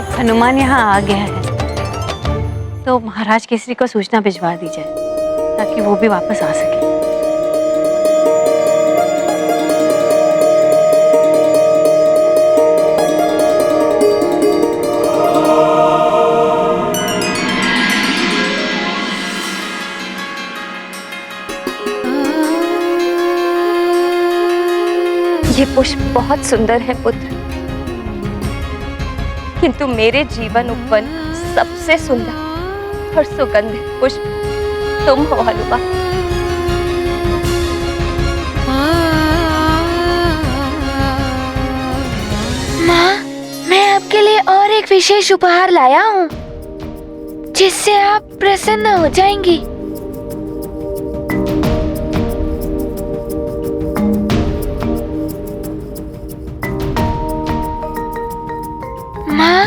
अब हनुमान यहाँ आ गया है तो महाराज केसरी को सूचना भिजवा दी जाए ताकि वो भी वापस आ सके। ये पुष्प बहुत सुंदर है पुत्र, किंतु मेरे जीवन उपवन सबसे सुंदर और सुगंधित पुष्प तुम हो हनुमान। माँ, मैं आपके लिए और एक विशेष उपहार लाया हूँ जिससे आप प्रसन्न हो जाएंगी। माँ,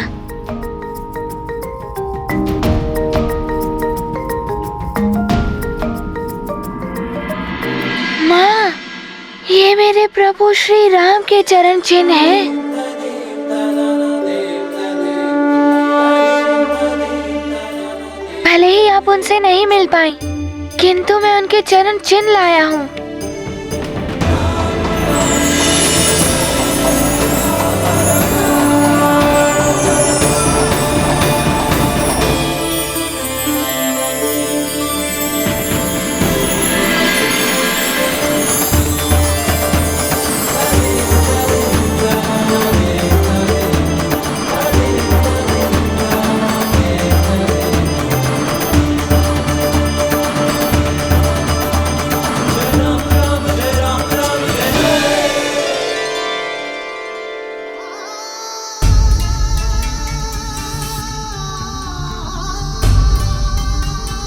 माँ, ये मेरे प्रभु श्री राम के चरण चिन्ह हैं। भले ही आप उनसे नहीं मिल पाई, किंतु मैं उनके चरण चिन्ह लाया हूँ।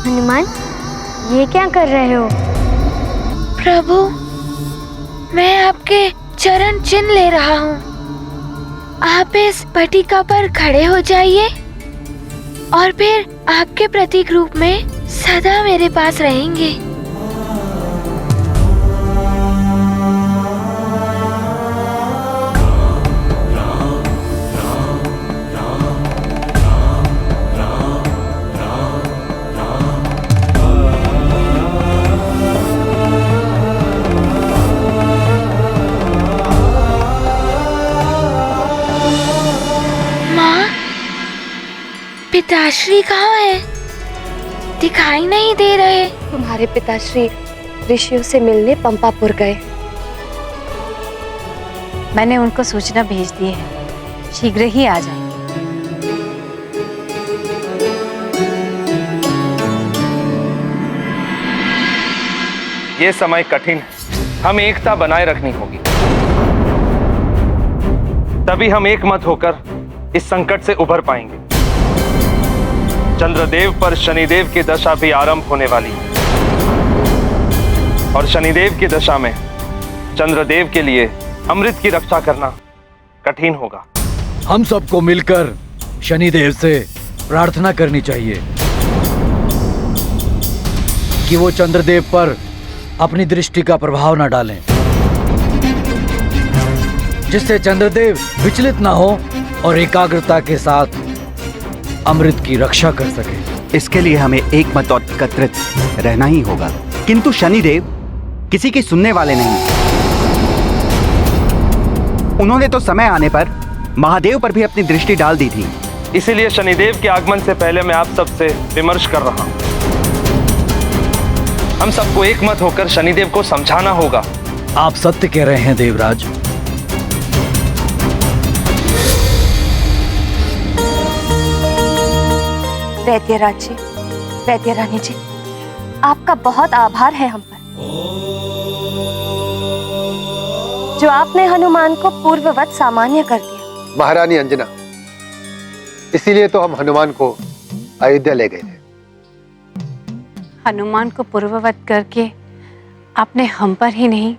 हनुमान, ये क्या कर रहे हो? प्रभु, मैं आपके चरण चिन्ह ले रहा हूँ। आप इस पटिका पर खड़े हो जाइए और फिर आपके प्रतीक रूप में सदा मेरे पास रहेंगे। पिताश्री कहाँ है? दिखाई नहीं दे रहे। तुम्हारे पिताश्री ऋषियों से मिलने पंपापुर गए। मैंने उनको सूचना भेज दी है, शीघ्र ही आ जाएंगे। ये समय कठिन है, हम एकता बनाए रखनी होगी, तभी हम एक मत होकर इस संकट से उभर पाएंगे। चंद्रदेव पर शनिदेव की दशा भी आरंभ होने वाली है और शनिदेव की दशा में चंद्रदेव के लिए अमृत की रक्षा करना कठिन होगा। हम सबको मिलकर शनिदेव से प्रार्थना करनी चाहिए कि वो चंद्रदेव पर अपनी दृष्टि का प्रभाव न डालें, जिससे चंद्रदेव विचलित ना हो और एकाग्रता के साथ अमृत की रक्षा कर सके। इसके लिए हमें एक मत और एकत्रित रहना ही होगा। किंतु शनिदेव किसी की सुनने वाले नहीं। उन्होंने तो समय आने पर महादेव पर भी अपनी दृष्टि डाल दी थी। इसीलिए शनिदेव के आगमन से पहले मैं आप सबसे विमर्श कर रहा हूं। हम सबको एक मत होकर शनिदेव को समझाना होगा। आप सत्य कह रहे हैं देवराज। वैद्यराज जी, वैद्यरानी जी, आपका बहुत आभार है हम पर, जो आपने हनुमान को पूर्ववत सामान्य कर दिया। महारानी अंजना, इसीलिए तो हम हनुमान को अयोध्या ले गए थे। हनुमान को पूर्ववत करके आपने हम पर ही नहीं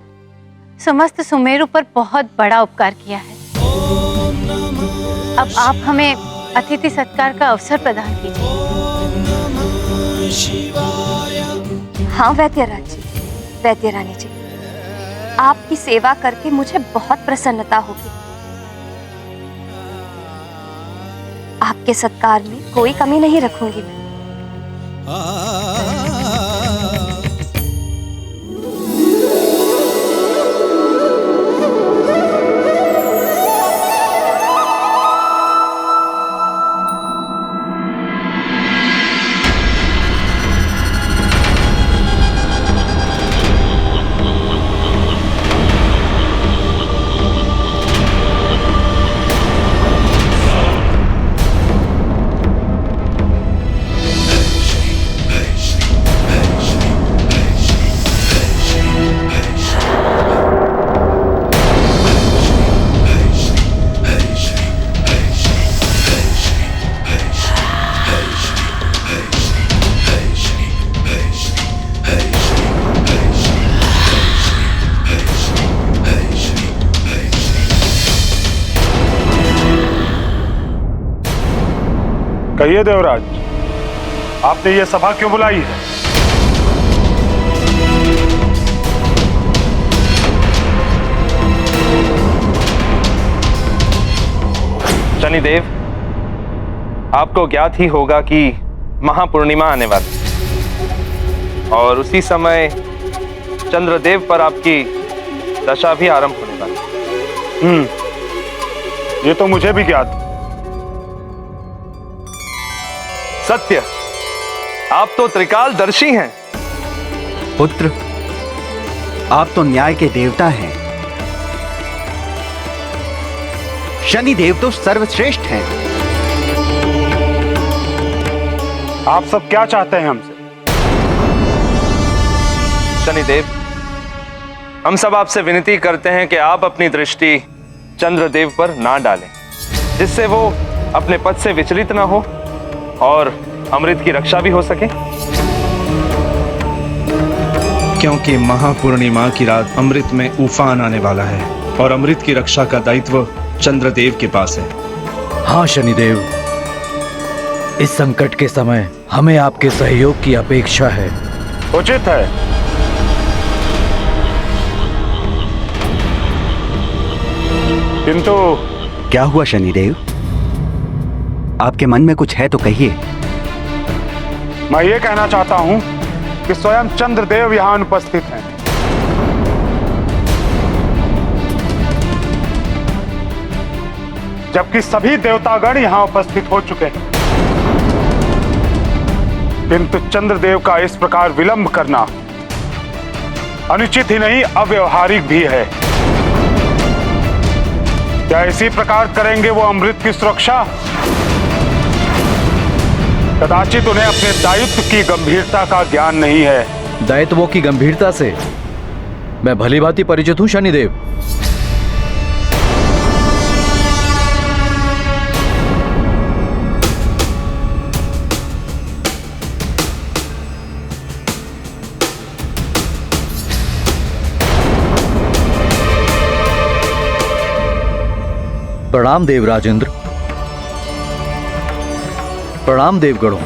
समस्त सुमेरु पर बहुत बड़ा उपकार किया है। अब आप हमें अतिथि सत्कार का अवसर प्रदान कीजिए। हाँ वैद्यराज जी, वैद्यरानी जी, आपकी सेवा करके मुझे बहुत प्रसन्नता होगी। आपके सत्कार में कोई कमी नहीं रखूंगी मैं। कहिए देवराज, आपने ये सभा क्यों बुलाई है? शनिदेव, आपको ज्ञात ही होगा कि महापूर्णिमा आने वाली है और उसी समय चंद्रदेव पर आपकी दशा भी आरंभ होने वाली है। ये तो मुझे भी ज्ञात। सत्य, आप तो त्रिकालदर्शी हैं। पुत्र, आप तो न्याय के देवता हैं। शनिदेव तो सर्वश्रेष्ठ हैं। आप सब क्या चाहते हैं हमसे? शनिदेव, हम सब आपसे विनती करते हैं कि आप अपनी दृष्टि चंद्रदेव पर ना डालें, जिससे वो अपने पद से विचलित ना हो और अमृत की रक्षा भी हो सके। क्योंकि महापूर्णिमा की रात अमृत में उफान आने वाला है और अमृत की रक्षा का दायित्व चंद्रदेव के पास है। हाँ शनिदेव, इस संकट के समय हमें आपके सहयोग की अपेक्षा है। उचित है। किंतु क्या हुआ शनिदेव? आपके मन में कुछ है तो कहिए। मैं ये कहना चाहता हूं कि स्वयं चंद्रदेव यहां अनुपस्थित हैं। जबकि सभी देवतागण यहां उपस्थित हो चुके हैं, किंतु चंद्रदेव का इस प्रकार विलंब करना अनुचित ही नहीं, अव्यवहारिक भी है। क्या इसी प्रकार करेंगे वो अमृत की सुरक्षा? कदाचित उन्हें अपने दायित्व की गंभीरता का ज्ञान नहीं है। दायित्वों की गंभीरता से मैं भली भांति परिचित हूं शनिदेव। प्रणाम देवराजेंद्र। प्रणाम देवगणों।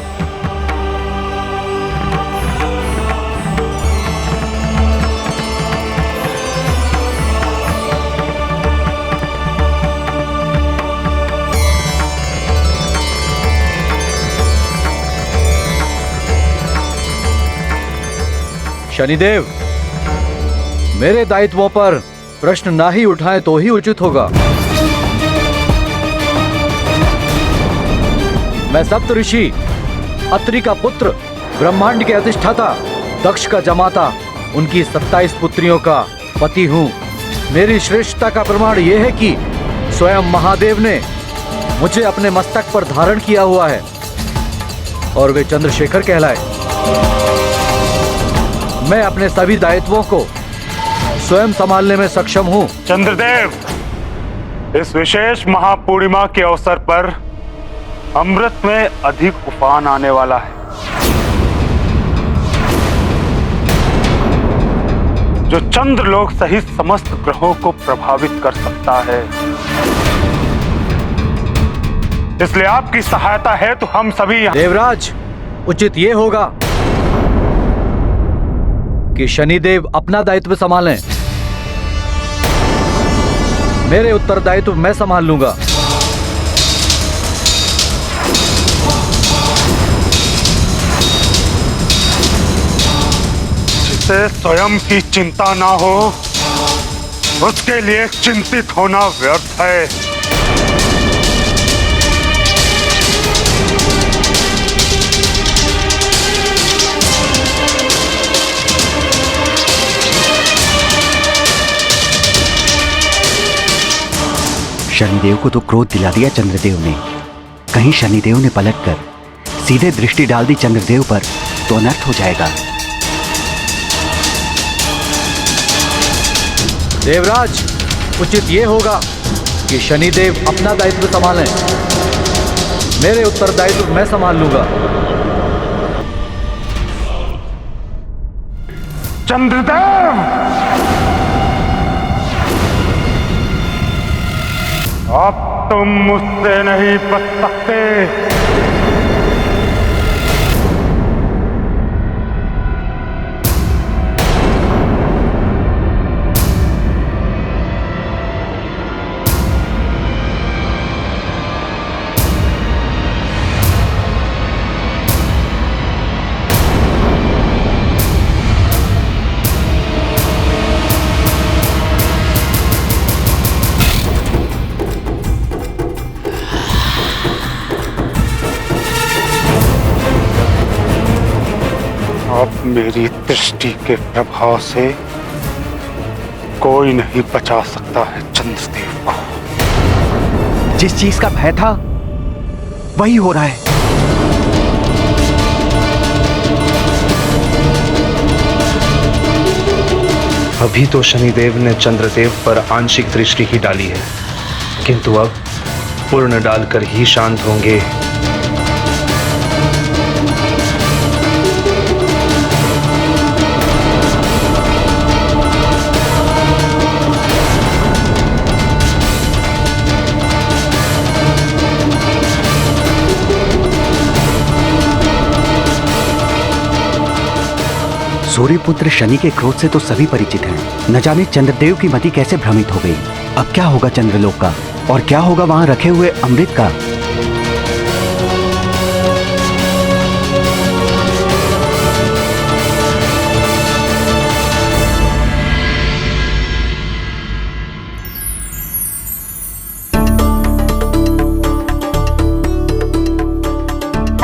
शनिदेव, मेरे दायित्वों पर प्रश्न ना ही उठाएं तो ही उचित होगा। मैं सप्त ऋषि, अत्रि का पुत्र, ब्रह्मांड के अधिष्ठाता, दक्ष का जमाता, उनकी 27 पुत्रियों का पति हूं। मेरी श्रेष्ठता का प्रमाण यह है कि स्वयं महादेव ने मुझे अपने मस्तक पर धारण किया हुआ है और वे चंद्रशेखर कहलाए। मैं अपने सभी दायित्वों को स्वयं संभालने में सक्षम हूं। चंद्रदेव, इस विशेष महापूर्णिमा के अवसर पर अमृत में अधिक उफान आने वाला है, जो चंद्रलोक सहित समस्त ग्रहों को प्रभावित कर सकता है। इसलिए आपकी सहायता है तो हम सभी यहाँ। देवराज, उचित ये होगा कि शनिदेव अपना दायित्व संभालें। मेरे उत्तरदायित्व मैं संभाल लूंगा। जिससे स्वयं की चिंता ना हो, उसके लिए चिंतित होना व्यर्थ है। शनिदेव को तो क्रोध दिला दिया चंद्रदेव ने। कहीं शनिदेव ने पलटकर सीधे दृष्टि डाल दी चंद्रदेव पर तो अनर्थ हो जाएगा। देवराज, उचित ये होगा कि शनिदेव अपना दायित्व संभालें। मेरे उत्तरदायित्व मैं संभाल लूंगा। चंद्रदेव, अब तुम मुझसे नहीं बच सकते। अब मेरी दृष्टि के प्रभाव से कोई नहीं बचा सकता है चंद्रदेव को। जिस चीज का भय था वही हो रहा है। अभी तो शनिदेव ने चंद्रदेव पर आंशिक दृष्टि ही डाली है, किंतु अब पूर्ण डालकर ही शांत होंगे। सूर्यपुत्र शनि के क्रोध से तो सभी परिचित हैं। न जाने चंद्रदेव की मति कैसे भ्रमित हो गई। अब क्या होगा चंद्रलोक का, और क्या होगा वहां रखे हुए अमृत का।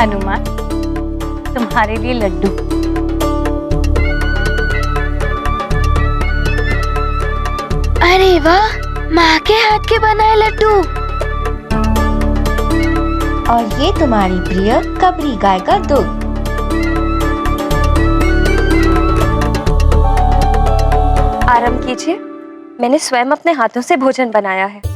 हनुमान, तुम्हारे लिए लड्डू। अरे वाह, माँ के हाथ के बनाए लड्डू। और ये तुम्हारी प्रिय कबरी गाय का दूध। आराम कीजिए, मैंने स्वयं अपने हाथों से भोजन बनाया है।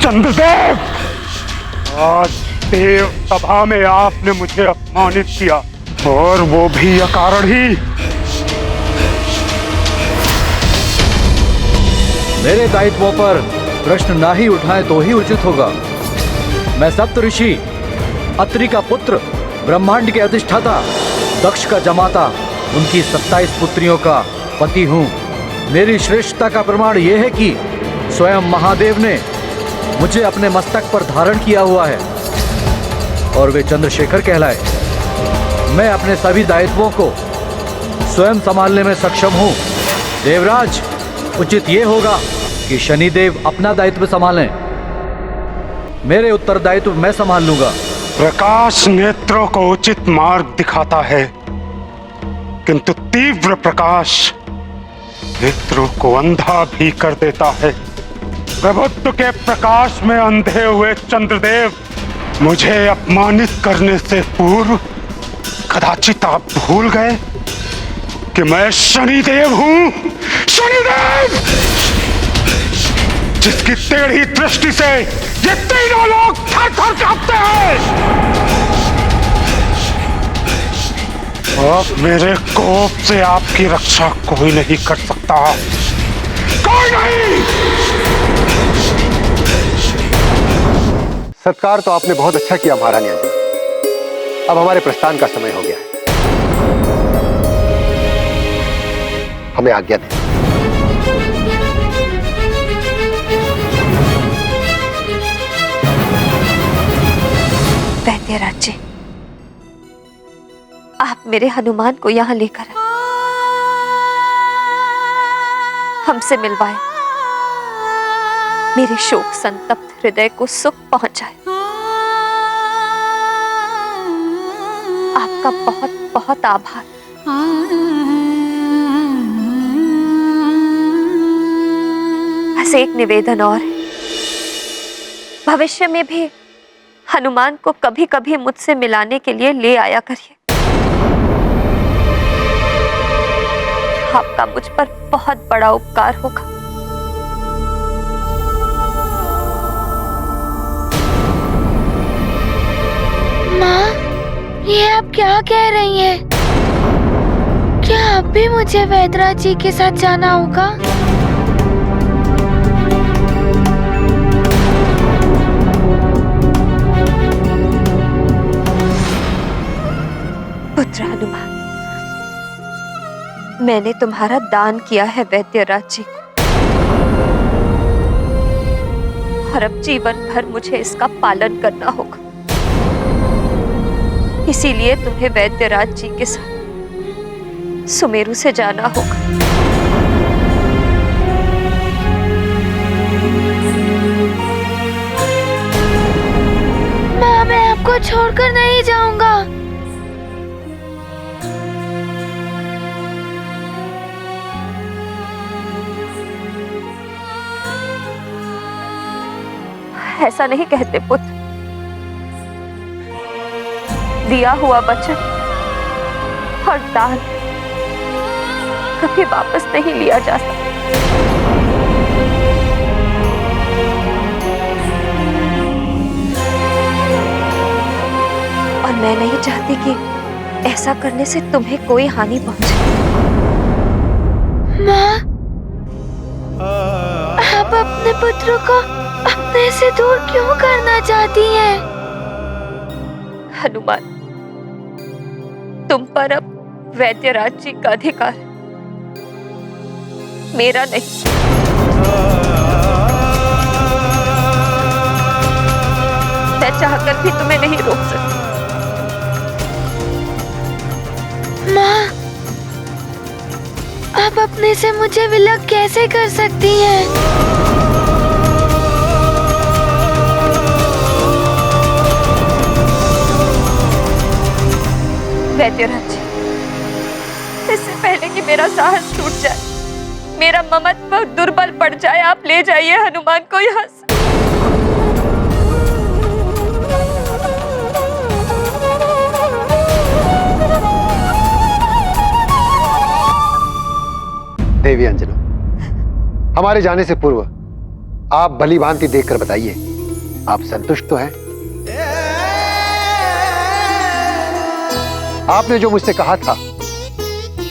चंद्रदेव, आज देव सभा में आपने मुझे अपमानित किया, और वो भी अकारण ही। मेरे दायित्वों पर प्रश्न ना ही उठाएं तो ही उचित होगा। मैं सप्तऋषि, अत्रि का पुत्र, ब्रह्मांड के अधिष्ठाता, दक्ष का जमाता, उनकी 27 पुत्रियों का पति हूँ। मेरी श्रेष्ठता का प्रमाण यह है कि स्वयं महादेव ने मुझे अपने मस्तक पर धारण किया हुआ है, और वे चंद्रशेखर कहलाए। मैं अपने सभी दायित्वों को स्वयं संभालने में सक्षम हूँ। देवराज, उचित ये होगा कि शनिदेव अपना दायित्व संभालें। मेरे उत्तरदायित्व मैं संभाल लूंगा। प्रकाश नेत्रों को उचित मार्ग दिखाता है, किंतु तीव्र प्रकाश नेत्रों को अंधा भी कर देता है। प्रभुत्व के प्रकाश में अंधे हुए चंद्रदेव, मुझे अपमानित करने से पूर्व कदाचित आप भूल गए कि मैं शनिदेव हूं। शनिदेव, जिसकी टेढ़ी दृष्टि से ये तीनों लोग थर-थर कांपते हैं। अब मेरे कोप से आपकी रक्षा कोई नहीं कर सकता, कोई नहीं। सत्कार तो आपने बहुत अच्छा किया महारानी अंजना। अब हमारे प्रस्थान का समय हो गया है, हमें आज्ञा दें। वैद्यराज जी, आप मेरे हनुमान को यहाँ लेकर आए, हमसे मिलवाए, मेरे शोक संतप्त हृदय को सुख पहुंचाए। आपका बहुत बहुत आभार। बस एक निवेदन और है, भविष्य में भी हनुमान को कभी कभी मुझसे मिलाने के लिए ले आया करिए। आपका मुझ पर बहुत बड़ा उपकार होगा। माँ, ये आप क्या कह रही हैं? क्या अब भी मुझे वैद्यराज जी के साथ जाना होगा? पुत्र हनुमान, मैंने तुम्हारा दान किया है वैद्यराज जी को, और अब जीवन भर मुझे इसका पालन करना होगा। इसीलिए तुम्हें वैद्यराज जी के साथ सुमेरु से जाना होगा। माँ, मैं आपको छोड़कर नहीं जाऊंगा। ऐसा नहीं कहते पुत्र, दिया हुआ वचन और दान कभी वापस नहीं लिया जा सकता। और मैं नहीं चाहती कि ऐसा करने से तुम्हें कोई हानि पहुंचे। माँ, आप अपने पुत्र को अपने से दूर क्यों करना चाहती हैं? हनुमान, तुम पर अब वैद्यराज जी का अधिकार है, मेरा नहीं। मैं चाहकर भी तुम्हें नहीं रोक सकती। माँ, आप अपने से मुझे विलग कैसे कर सकती हैं? वैद्यराज जी, इससे पहले कि मेरा साहस टूट जाए, मेरा ममत्व दुर्बल पड़ जाए, आप ले जाइए हनुमान को यहाँ से। देवी अंजना, हमारे जाने से पूर्व आप भली भांति देखकर बताइए, आप संतुष्ट तो हैं? आपने जो मुझसे कहा था,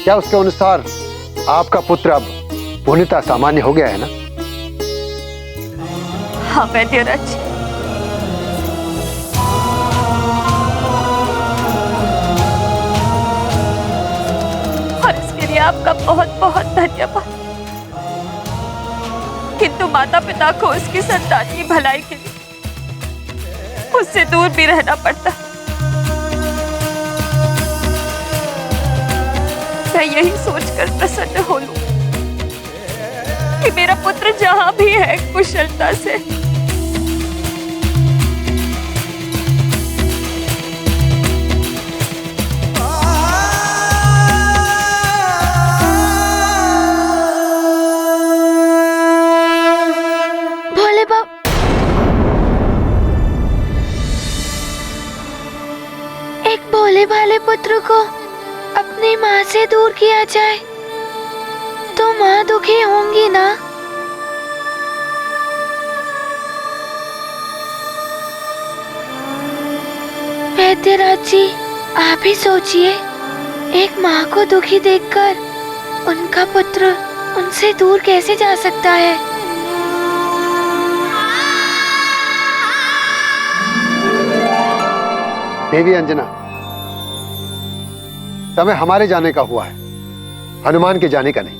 क्या उसके अनुसार आपका पुत्र अब पूर्णतः सामान्य हो गया है ना? हाँ वैद्यराज जी, और इसके लिए आपका बहुत बहुत धन्यवाद। किंतु माता पिता को उसकी संतान की भलाई के लिए उससे दूर भी रहना पड़ता। मैं यही सोचकर प्रसन्न हो लूं कि मेरा पुत्र जहां भी है कुशलता से। भोले बाबा, एक भोले भाले पुत्र को अपनी माँ से दूर किया जाए तो माँ दुखी होंगी ना? वैद्यराज जी, आप ही सोचिए, एक माँ को दुखी देखकर उनका पुत्र उनसे दूर कैसे जा सकता है? देवी अंजना, समय हमारे जाने का हुआ है, हनुमान के जाने का नहीं।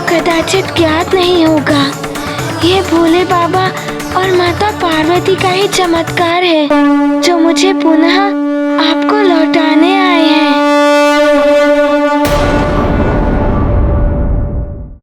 कदाचित ज्ञात नहीं होगा, ये भोले बाबा और माता पार्वती का ही चमत्कार है जो मुझे पुनः आपको लौटाने आए हैं।